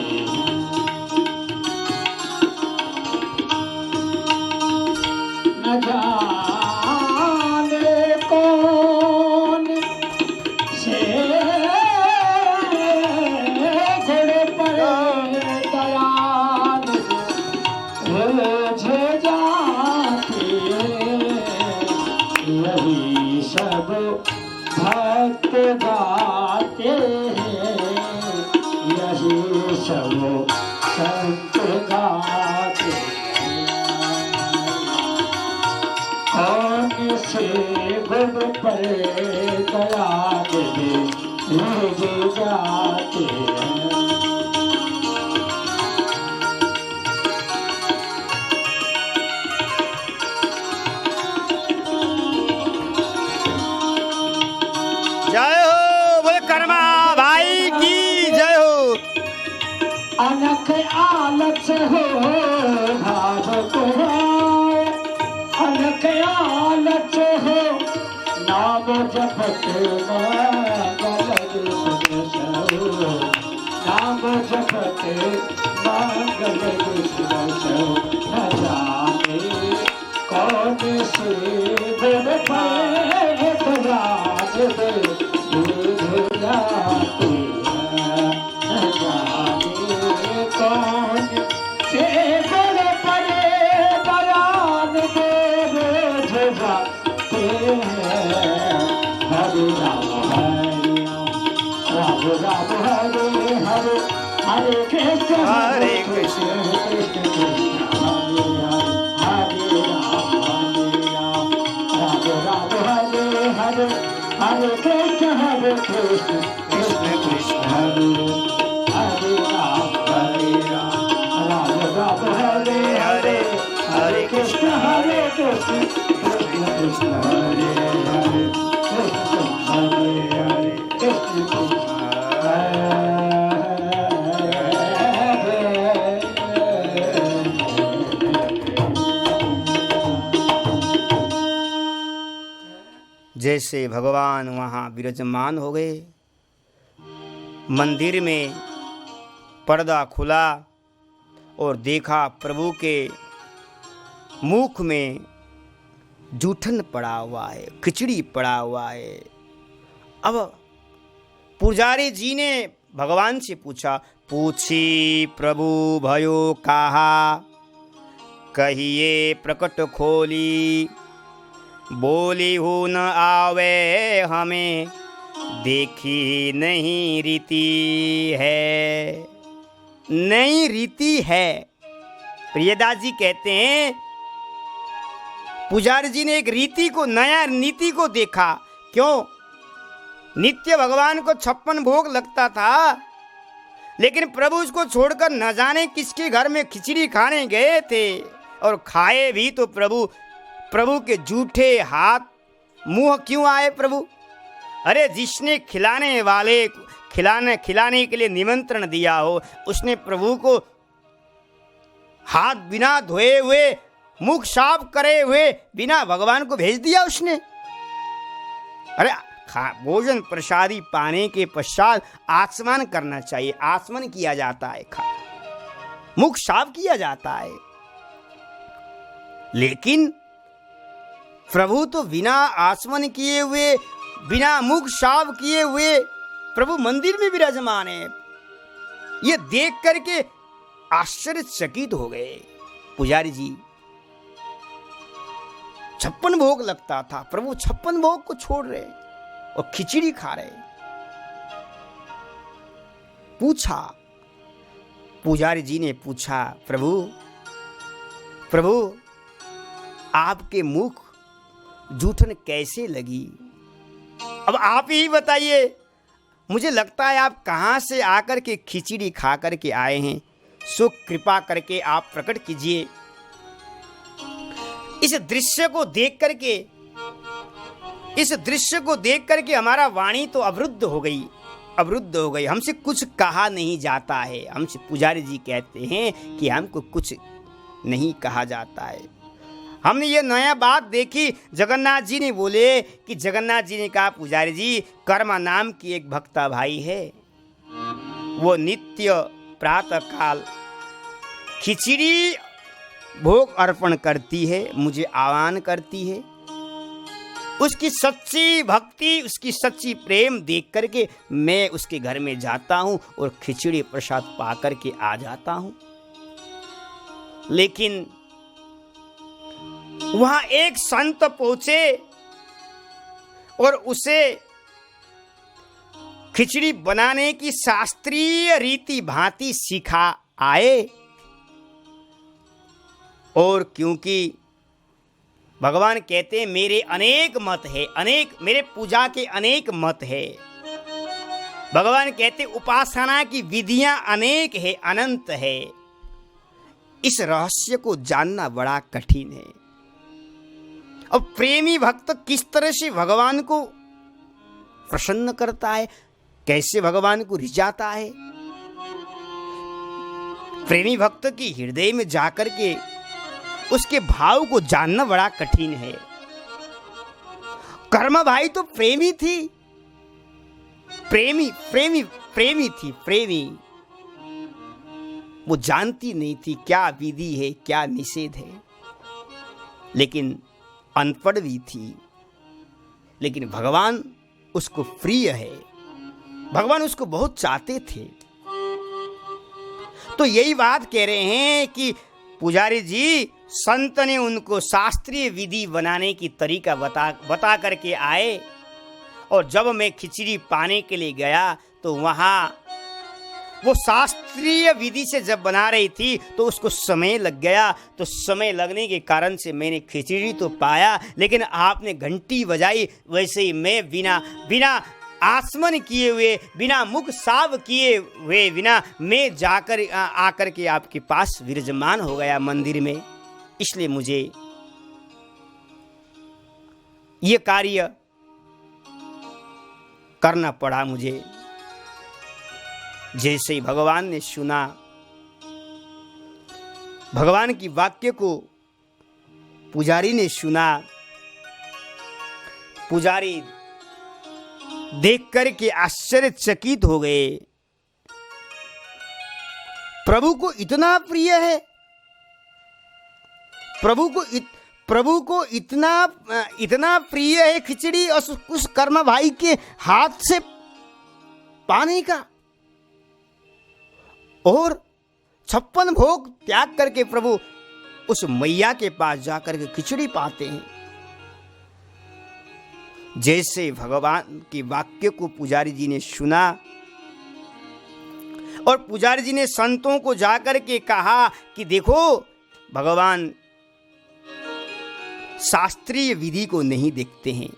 [SPEAKER 2] न जाने कौन से गुण पर दयान भेजे जाते यही सब भक्त गाते हैं यही सब संत गाते कौन से गुण पर दया भेजे जाते हैं
[SPEAKER 1] जय हो बोले कर्मा भाई की जय हो।
[SPEAKER 2] अनख आलस हो भावक हो अनख आलस हो नाम जपत मंगल सुनसो नाम जपत मंगल सुनसो न जाने कौन से गुण पर दयान भेजे जाते हैं न जाने कौन से गुण पर दयान भेजे जाते हैं हरे राम राम राम हरे हरे हरे कृष्ण
[SPEAKER 1] हरे कृष्ण
[SPEAKER 2] कृष्ण कृष्ण हरे हरे राम राम हरे हरे हरे कृष्ण कृष्ण कृष्ण हरे हरे राम राम राम हरे हरे हरे कृष्ण कृष्ण कृष्ण हरे हरे कृष्ण कृष्ण
[SPEAKER 1] जैसे भगवान वहाँ विराजमान हो गए, मंदिर में पर्दा खुला और देखा प्रभु के मुख में जूठन पड़ा हुआ है, खिचड़ी पड़ा हुआ है। अब पुजारी जी ने भगवान से पूछा, पूछी प्रभु भयो कहा, कहिए प्रकट खोली, बोली हूँ न आवे हमें, देखी नहीं रीति है। नई रीति है। प्रियदास जी कहते हैं पुजारी जी ने एक रीति को, नया नीति को देखा। क्यों? नित्य भगवान को 56 भोग लगता था, लेकिन प्रभु उसको छोड़कर न जाने किसके घर में खिचड़ी खाने गए थे, और खाए भी तो प्रभु के जूठे हाथ मुंह क्यों आए प्रभु? अरे जिसने खिलाने के लिए निमंत्रण दिया हो, उसने प्रभु को हाथ बिना धोए हुए, मुख साफ करे हुए बिना भगवान को भेज दिया उसने। अरे भोजन प्रसादी पाने के पश्चात आचमन करना चाहिए, आचमन किया जाता है, मुख साफ किया जाता है। लेकिन प्रभु तो बिना आचमन किए हुए, बिना मुख साफ किए हुए प्रभु मंदिर में विराजमान है। ये देख करके आश्चर्यचकित हो गए पुजारी जी। 56 भोग लगता था, प्रभु 56 भोग को छोड़ रहे और खिचड़ी खा रहे। पूछा, पुजारी जी ने पूछा, प्रभु आपके मुख जूठन कैसे लगी? अब आप ही बताइए। मुझे लगता है आप कहाँ से आकर के खिचड़ी खा कर के आए हैं, सो कृपा करके आप प्रकट कीजिए। इस दृश्य को देख करके हमारा वाणी तो अवरुद्ध हो गई। हमसे कुछ कहा नहीं जाता है। हमसे पुजारी जी कहते हैं कि हमको कुछ नहीं कहा जाता है। हमने ये नया बात देखी। जगन्नाथ जी ने बोले कि जगन्नाथ जी ने कहा, पुजारी जी, कर्मा नाम की एक भक्ता भाई है, वो नित्य प्रातः काल खिचड़ी भोग अर्पण करती है, मुझे आह्वान करती है। उसकी सच्ची भक्ति, उसकी सच्ची प्रेम देख करके मैं उसके घर में जाता हूं और खिचड़ी प्रसाद पा करके आ जाता हूं। लेकिन वहां एक संत पहुंचे और उसे खिचड़ी बनाने की शास्त्रीय रीति भांति सिखा आए। और क्योंकि भगवान कहते हैं मेरे अनेक मत है, मेरे पूजा के अनेक मत है। भगवान कहते उपासना की विधियां अनेक है, अनंत है। इस रहस्य को जानना बड़ा कठिन है। अब प्रेमी भक्त किस तरह से भगवान को प्रसन्न करता है, कैसे भगवान को रिझाता है, प्रेमी भक्त की हृदय में जाकर के उसके भाव को जानना बड़ा कठिन है। कर्मा भाई तो प्रेमी थी, प्रेमी थी। वो जानती नहीं थी क्या विधि है, क्या निषेध है, लेकिन अनपढ़ भी थी। लेकिन भगवान उसको प्रिय है, भगवान उसको बहुत चाहते थे। तो यही बात कह रहे हैं कि पुजारी जी, संत ने उनको शास्त्रीय विधि बनाने की तरीका बता करके आए। और जब मैं खिचड़ी पाने के लिए गया तो वहाँ वो शास्त्रीय विधि से जब बना रही थी तो उसको समय लग गया। तो समय लगने के कारण से मैंने खिचड़ी तो पाया, लेकिन आपने घंटी बजाई, वैसे ही मैं बिना आसमन किए हुए, बिना मुख साफ किए हुए, बिना मैं जाकर आकर के आपके पास विराजमान हो गया मंदिर में। इसलिए मुझे ये कार्य करना पड़ा। मुझे जैसे ही भगवान ने सुना, भगवान की वाक्य को पुजारी ने सुना, पुजारी देख करके आश्चर्यचकित हो गए। प्रभु को इतना प्रिय है, प्रभु को इतना प्रिय है खिचड़ी उस कर्मा भाई के हाथ से पाने का। और 56 भोग त्याग करके प्रभु उस मैया के पास जाकर के खिचड़ी पाते हैं। जैसे भगवान के वाक्य को पुजारी जी ने सुना और पुजारी जी ने संतों को जाकर के कहा कि देखो, भगवान शास्त्रीय विधि को नहीं देखते हैं,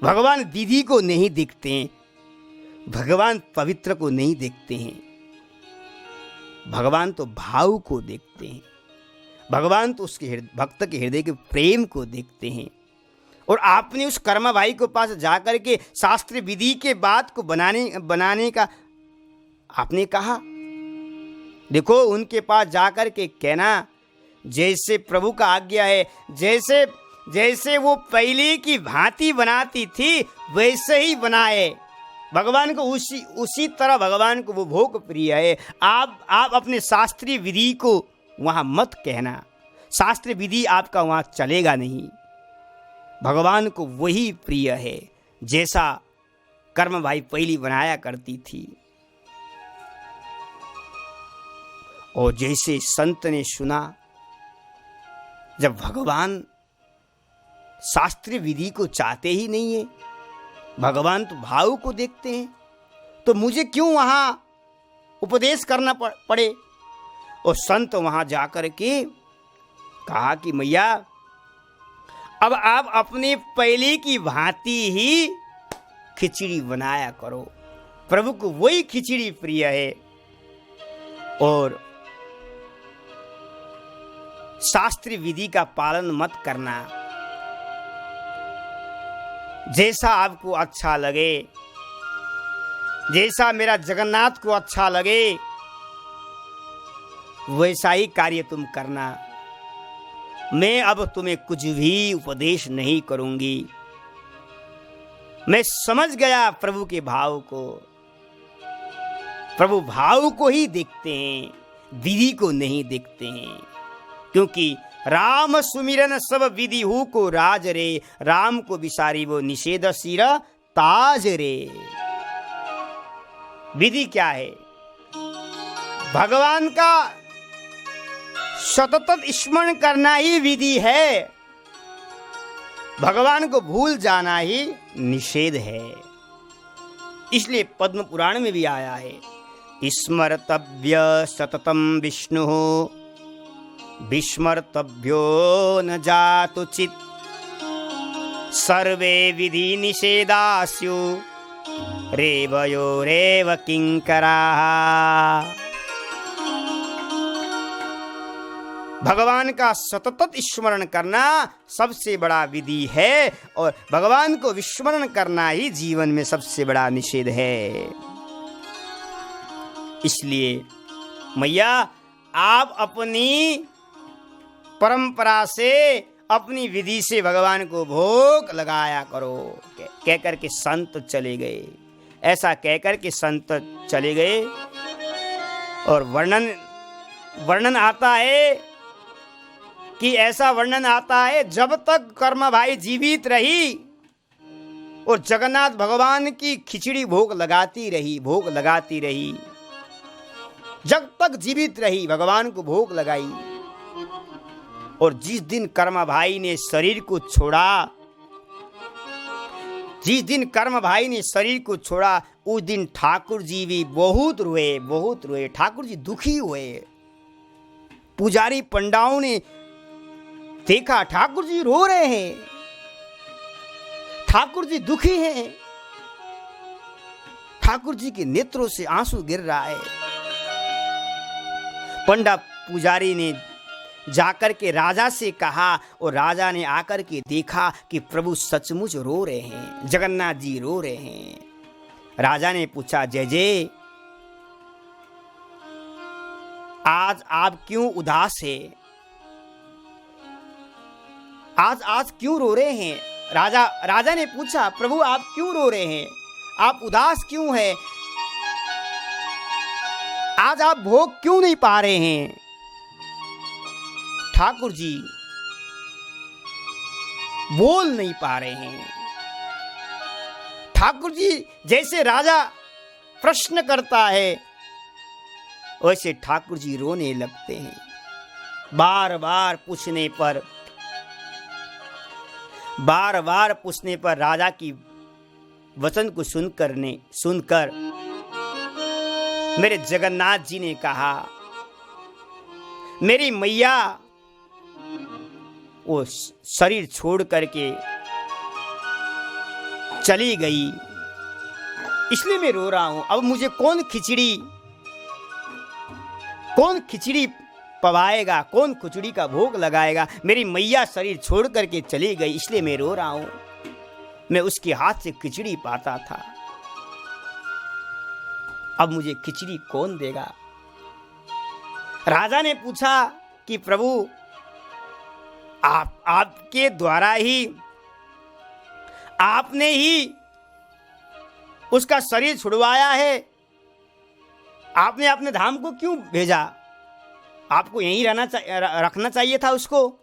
[SPEAKER 1] भगवान विधि को नहीं देखते हैं, भगवान पवित्र को नहीं देखते हैं, भगवान तो भाव को देखते हैं, भगवान तो उसके भक्त के हृदय के प्रेम को देखते हैं। और आपने उस कर्मा भाई के पास जाकर के शास्त्र विधि के बात को बनाने का आपने कहा। देखो, उनके पास जाकर के कहना जैसे प्रभु का आज्ञा है, जैसे वो पहले की भांति बनाती थी वैसे ही बनाए। भगवान को उसी तरह भगवान को वो भोग प्रिय है। आप अपने शास्त्रीय विधि को वहां मत कहना, शास्त्र विधि आपका वहां चलेगा नहीं। भगवान को वही प्रिय है जैसा कर्म भाई पहली बनाया करती थी। और जैसे संत ने सुना, जब भगवान शास्त्रीय विधि को चाहते ही नहीं है, भगवान तो भाव को देखते हैं, तो मुझे क्यों वहां उपदेश करना पड़े। और संत वहां जाकर के कहा कि मैया, अब आप अपने पहले की भांति ही खिचड़ी बनाया करो, प्रभु को वही खिचड़ी प्रिय है। और शास्त्रीय विधि का पालन मत करना। जैसा आपको अच्छा लगे, जैसा मेरा जगन्नाथ को अच्छा लगे, वैसा ही कार्य तुम करना। मैं अब तुम्हें कुछ भी उपदेश नहीं करूंगी। मैं समझ गया प्रभु के भाव को। प्रभु भाव को ही देखते हैं, विधि को नहीं देखते हैं। क्योंकि राम सुमिरन सब विधि हु को राज रे, राम को विसारी वो निषेध सिर ताज रे। विधि क्या है? भगवान का सतत स्मरण करना ही विधि है। भगवान को भूल जाना ही निषेध है। इसलिए पद्म पुराण में भी आया है, स्मर्तव्य सततम विष्णु विस्मर्तव्यो न जातुचित, सर्वे विधि निषेधास्यु रेवयो रेव किंकराः। भगवान का सतत स्मरण करना सबसे बड़ा विधि है, और भगवान को विस्मरण करना ही जीवन में सबसे बड़ा निषेध है। इसलिए मैया, आप अपनी परंपरा से, अपनी विधि से भगवान को भोग लगाया करो। कहकर के संत चले गए। ऐसा कहकर के संत चले गए। और वर्णन आता है कि ऐसा वर्णन आता है, जब तक कर्म भाई जीवित रही और जगन्नाथ भगवान की खिचड़ी भोग लगाती रही, जब तक जीवित रही भगवान को भोग लगाई। और जिस दिन कर्म भाई ने शरीर को छोड़ा, उस दिन ठाकुर जी भी बहुत रोए। ठाकुर जी दुखी हुए। पुजारी पंडाओं ने देखा ठाकुर जी रो रहे हैं, ठाकुर जी दुखी हैं, ठाकुर जी के नेत्रों से आंसू गिर रहा है। पंडा पुजारी ने जाकर के राजा से कहा, और राजा ने आकर के देखा कि प्रभु सचमुच रो रहे हैं, जगन्नाथ जी रो रहे हैं। राजा ने पूछा, जय आज आप क्यों उदास है? आज क्यों रो रहे हैं? राजा ने पूछा, प्रभु आप क्यों रो रहे हैं? आप उदास क्यों हैं? आज आप भोग क्यों नहीं पा रहे हैं? ठाकुर जी बोल नहीं पा रहे हैं। ठाकुर जी जैसे राजा प्रश्न करता है, वैसे ठाकुर जी रोने लगते हैं। बार बार पूछने पर राजा की वचन को सुनकर मेरे जगन्नाथ जी ने कहा, मेरी मैया वो शरीर छोड़ करके चली गई, इसलिए मैं रो रहा हूं। अब मुझे कौन खिचड़ी पवाएगा, कौन खिचड़ी का भोग लगाएगा? मेरी मैया शरीर छोड़ करके चली गई, इसलिए मैं रो रहा हूं। मैं उसके हाथ से खिचड़ी पाता था, अब मुझे खिचड़ी कौन देगा? राजा ने पूछा कि प्रभु आपके द्वारा ही, आपने ही उसका शरीर छुड़वाया है, आपने अपने धाम को क्यों भेजा? आपको यहीं रखना चाहिए था उसको।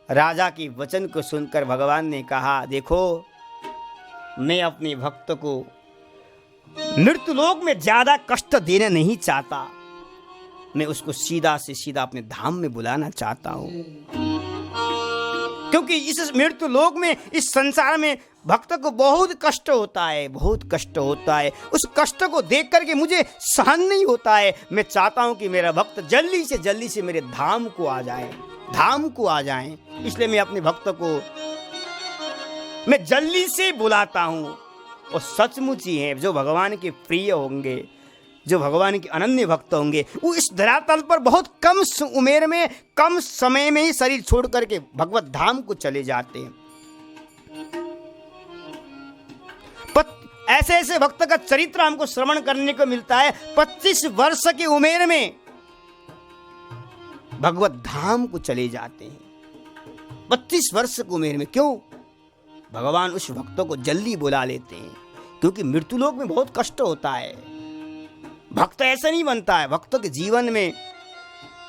[SPEAKER 1] राजा के वचन को सुनकर भगवान ने कहा, देखो मैं अपने भक्त को मृत्युलोक में ज्यादा कष्ट देना नहीं चाहता, मैं उसको सीधा से सीधा अपने धाम में बुलाना चाहता हूं। क्योंकि इस मृत्यु लोक में, इस संसार में भक्त को बहुत कष्ट होता है। उस कष्ट को देख करके मुझे सहन नहीं होता है। मैं चाहता हूं कि मेरा भक्त जल्दी से मेरे धाम को आ जाए। इसलिए मैं अपने भक्त को मैं जल्दी से बुलाता हूं। और सचमुच ही है, जो भगवान के प्रिय होंगे जो भगवान के अनन्य भक्त होंगे वो इस धरातल पर बहुत कम उम्र में, कम समय में ही शरीर छोड़ करके भगवत धाम को चले जाते हैं। ऐसे ऐसे भक्त का चरित्र हमको श्रवण करने को मिलता है। 25 वर्ष की उम्र में भगवत धाम को चले जाते हैं। 25 वर्ष की उम्र में। क्यों? भगवान उस भक्तों को जल्दी बुला लेते हैं, क्योंकि मृत्यु लोक में बहुत कष्ट होता है। भक्त ऐसा नहीं बनता है, भक्तों के जीवन में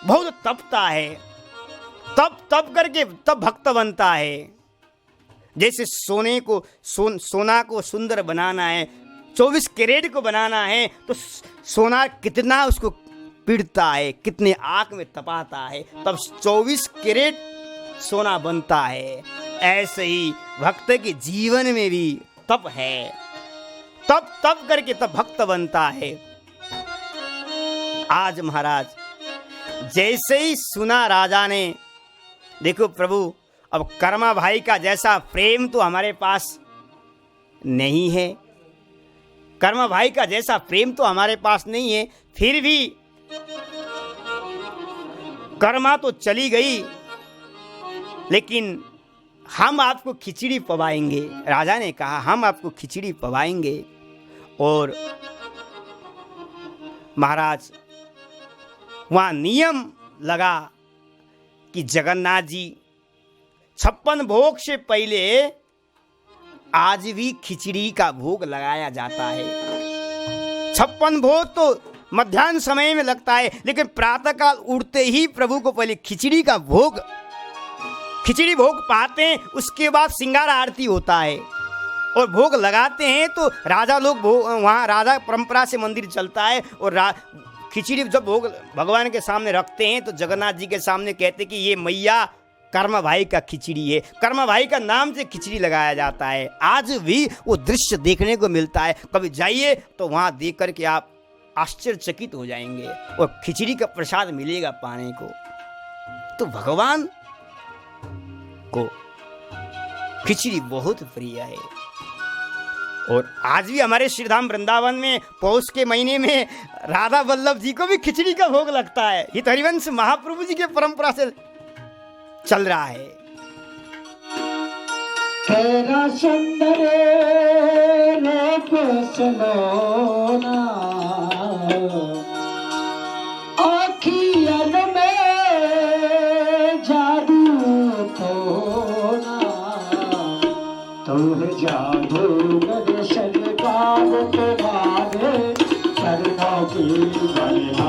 [SPEAKER 1] बहुत तपता है, तप करके तब भक्त बनता है। जैसे सोना को सुंदर बनाना है, 24 कैरेट को बनाना है, तो सोना कितना उसको पीड़ता है, कितने आग में तपाता है, तब 24 कैरेट सोना बनता है। ऐसे ही भक्त के जीवन में भी तप है, तप करके तब भक्त बनता है। आज महाराज जैसे ही सुना राजा ने, देखो प्रभु, अब कर्मा भाई का जैसा प्रेम तो हमारे पास नहीं है, कर्मा भाई का जैसा प्रेम तो हमारे पास नहीं है, फिर भी कर्मा तो चली गई, लेकिन हम आपको खिचड़ी पवाएंगे। राजा ने कहा हम आपको खिचड़ी पवाएंगे। और महाराज वहाँ नियम लगा कि जगन्नाथ जी 56 भोग से पहले आज भी खिचड़ी का भोग लगाया जाता है। 56 भोग तो मध्याह्न समय में लगता है, लेकिन प्रातःकाल उठते ही प्रभु को पहले खिचड़ी भोग पाते हैं, उसके बाद श्रृंगार आरती होता है और भोग लगाते हैं। तो राजा लोग वहाँ राजा परंपरा से मंदिर चलता है, और खिचड़ी जब भोग भगवान के सामने रखते हैं तो जगन्नाथ जी के सामने कहते कि ये मैया कर्मा भाई का खिचड़ी है, कर्मा भाई का नाम से खिचड़ी लगाया जाता है। आज भी वो दृश्य देखने को मिलता है, कभी जाइए तो वहाँ देख करके आप आश्चर्यचकित हो जाएंगे, और खिचड़ी का प्रसाद मिलेगा पाने को। तो भगवान को खिचड़ी बहुत प्रिय है। और आज भी हमारे श्रीधाम वृंदावन में पौष के महीने में राधा वल्लभ जी को भी खिचड़ी का भोग लगता है। ये तो हरिवंश महाप्रभु जी के परंपरा से चल रहा है।
[SPEAKER 2] तेरा सुंदर रूप सलोना, आँखियन में जादू थोना, तू जादूगर सरकार तुम्हारे चरणों की बलिहारी।